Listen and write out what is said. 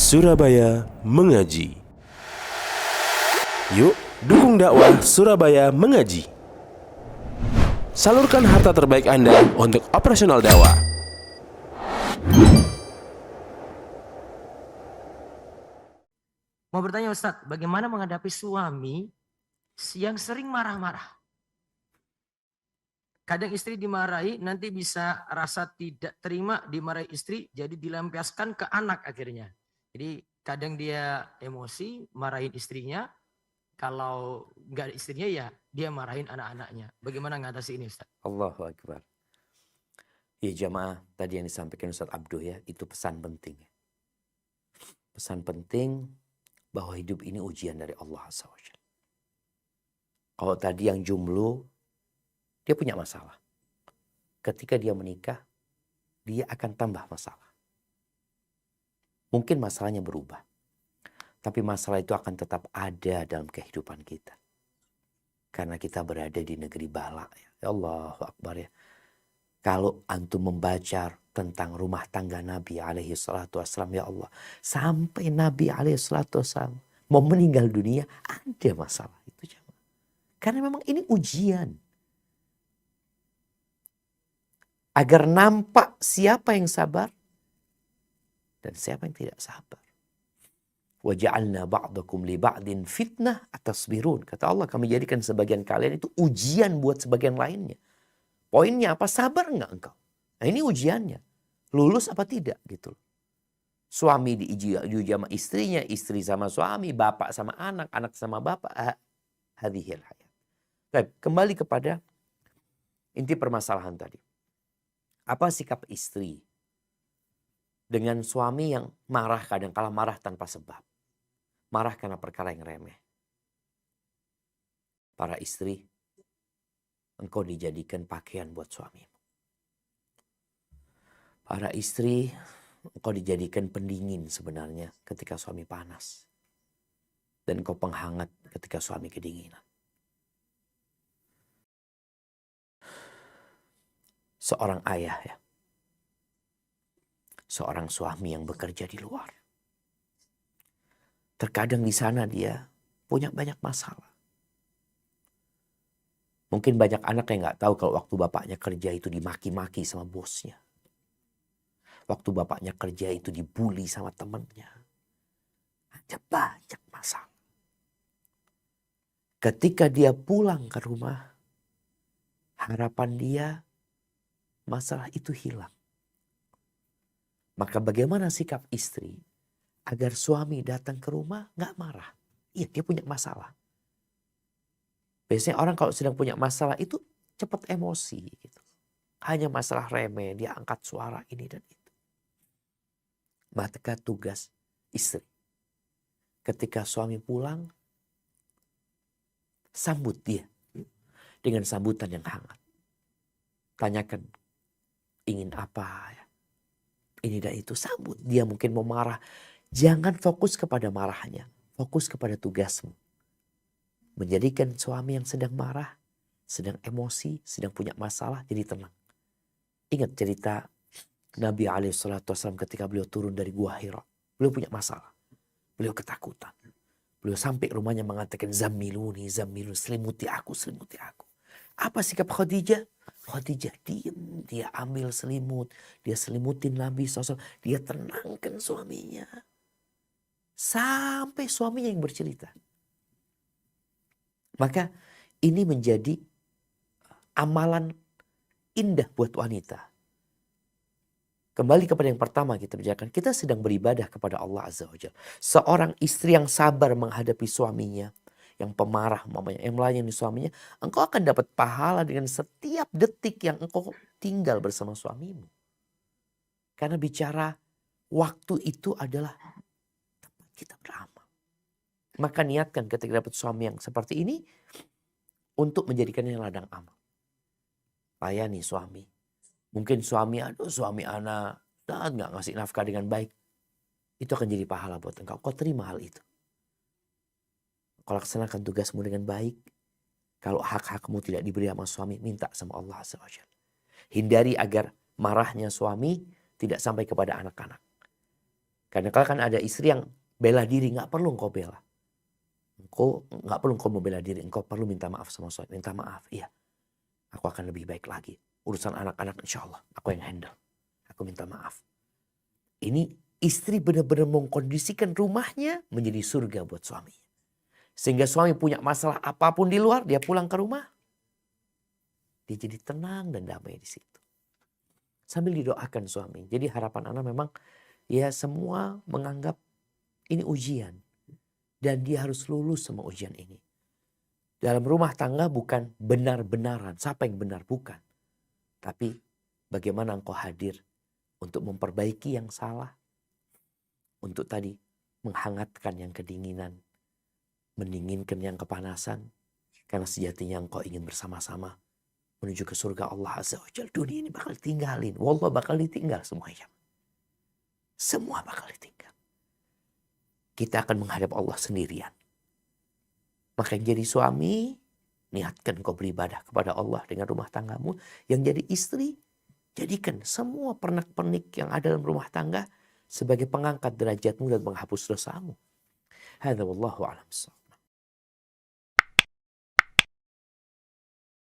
Surabaya Mengaji. Yuk, dukung dakwah Surabaya Mengaji. Salurkan harta terbaik Anda untuk operasional dakwah. Mau bertanya Ustadz, bagaimana menghadapi suami yang sering marah-marah? Kadang istri dimarahi, nanti bisa rasa tidak terima dimarahi istri, jadi dilampiaskan ke anak akhirnya. Jadi kadang dia emosi, marahin istrinya, kalau nggak istrinya ya dia marahin anak-anaknya. Bagaimana mengatasi ini Ustadz? Allahu Akbar. Ya jamaah, tadi yang disampaikan Ustadz Abduh ya, itu pesan penting. Pesan penting bahwa hidup ini ujian dari Allah SWT. Kalau tadi yang jomblo, dia punya masalah. Ketika dia menikah, dia akan tambah masalah. Mungkin masalahnya berubah. Tapi masalah itu akan tetap ada dalam kehidupan kita. Karena kita berada di negeri bala. Ya Allahu Akbar ya. Kalau antum membaca tentang rumah tangga Nabi alaihi salatu wassalam, ya Allah. Sampai Nabi alaihi salatu wassalam mau meninggal dunia, ada masalah itu. Karena memang ini ujian. Agar nampak siapa yang sabar dan siapa yang tidak sabar. وَجَعَلْنَا بَعْضَكُمْ لِبَعْضٍ fitnah atasbirun. Kata Allah, kami jadikan sebagian kalian itu ujian buat sebagian lainnya. Poinnya apa? Sabar enggak engkau? Nah ini ujiannya. Lulus apa tidak gitu. Suami diuji sama istrinya, istri sama suami, bapak sama anak, anak sama bapak. Hadhil hayat. Baik, kembali kepada inti permasalahan tadi. Apa sikap istri dengan suami yang marah, kadang kala marah tanpa sebab. Marah karena perkara yang remeh. Para istri, engkau dijadikan pakaian buat suamimu. Para istri, engkau dijadikan pendingin sebenarnya ketika suami panas. Dan engkau penghangat ketika suami kedinginan. Seorang ayah ya. Seorang suami yang bekerja di luar. Terkadang di sana dia punya banyak masalah. Mungkin banyak anak yang gak tahu kalau waktu bapaknya kerja itu dimaki-maki sama bosnya. Waktu bapaknya kerja itu dibully sama temannya. Ada banyak masalah. Ketika dia pulang ke rumah, harapan dia masalah itu hilang. Maka bagaimana sikap istri agar suami datang ke rumah gak marah? Iya, dia punya masalah. Biasanya orang kalau sedang punya masalah itu cepat emosi gitu. Hanya masalah remeh, dia angkat suara ini dan itu. Maka tugas istri. Ketika suami pulang, sambut dia dengan sambutan yang hangat. Tanyakan, ingin apa ya? Ini dan itu, sambut. Dia mungkin mau marah. Jangan fokus kepada marahnya. Fokus kepada tugasmu. Menjadikan suami yang sedang marah, sedang emosi, sedang punya masalah, jadi tenang. Ingat cerita Nabi SAW ketika beliau turun dari Gua Hira. Beliau punya masalah. Beliau ketakutan. Beliau sampai rumahnya mengatakan, Zammiluni, Zammiluni, selimuti aku, selimuti aku. Apa sikap Khadijah? Khadijah diam, dia ambil selimut, dia selimutin Nabi SAW, dia tenangkan suaminya. Sampai suaminya yang bercerita. Maka ini menjadi amalan indah buat wanita. Kembali kepada yang pertama kita bicarakan, kita sedang beribadah kepada Allah Azza wa Jalla. Seorang istri yang sabar menghadapi suaminya, yang pemarah, mamanya, yang melayani suaminya, engkau akan dapat pahala dengan setiap detik yang engkau tinggal bersama suamimu. Karena bicara waktu itu adalah tempat kita beramal. Maka niatkan ketika dapat suami yang seperti ini untuk menjadikannya ladang amal. Layani suami. Mungkin suami, aduh suami anak nggak ngasih nafkah dengan baik. Itu akan jadi pahala buat engkau. Kau terima hal itu. Kau laksanakan tugasmu dengan baik. Kalau hak-hakmu tidak diberi sama suami, minta sama Allah SWT. Hindari agar marahnya suami tidak sampai kepada anak-anak. Karena kalau kan ada istri yang bela diri, nggak perlu engkau bela. Engkau nggak perlu engkau membela diri, engkau perlu minta maaf sama suami. Minta maaf, iya. Aku akan lebih baik lagi. Urusan anak-anak insya Allah aku yang handle. Aku minta maaf. Ini istri benar-benar mengkondisikan rumahnya menjadi surga buat suaminya. Sehingga suami punya masalah apapun di luar, dia pulang ke rumah. Dia jadi tenang dan damai di situ. Sambil didoakan suami. Jadi harapan anak memang ya semua menganggap ini ujian. Dan dia harus lulus sama ujian ini. Dalam rumah tangga bukan benar-benaran. Siapa yang benar? Bukan. Tapi bagaimana engkau hadir untuk memperbaiki yang salah. Untuk tadi menghangatkan yang kedinginan. Mendinginkan yang kepanasan. Karena sejatinya engkau ingin bersama-sama menuju ke surga Allah Azza wa Jalla. Dunia ini bakal tinggalin. Wallah bakal ditinggal semuanya. Semua bakal ditinggal. Kita akan menghadap Allah sendirian. Maka yang jadi suami, niatkan kau beribadah kepada Allah dengan rumah tanggamu. Yang jadi istri, jadikan semua pernak-pernik yang ada dalam rumah tangga sebagai pengangkat derajatmu dan menghapus dosamu. Hadza wallahu a'lam.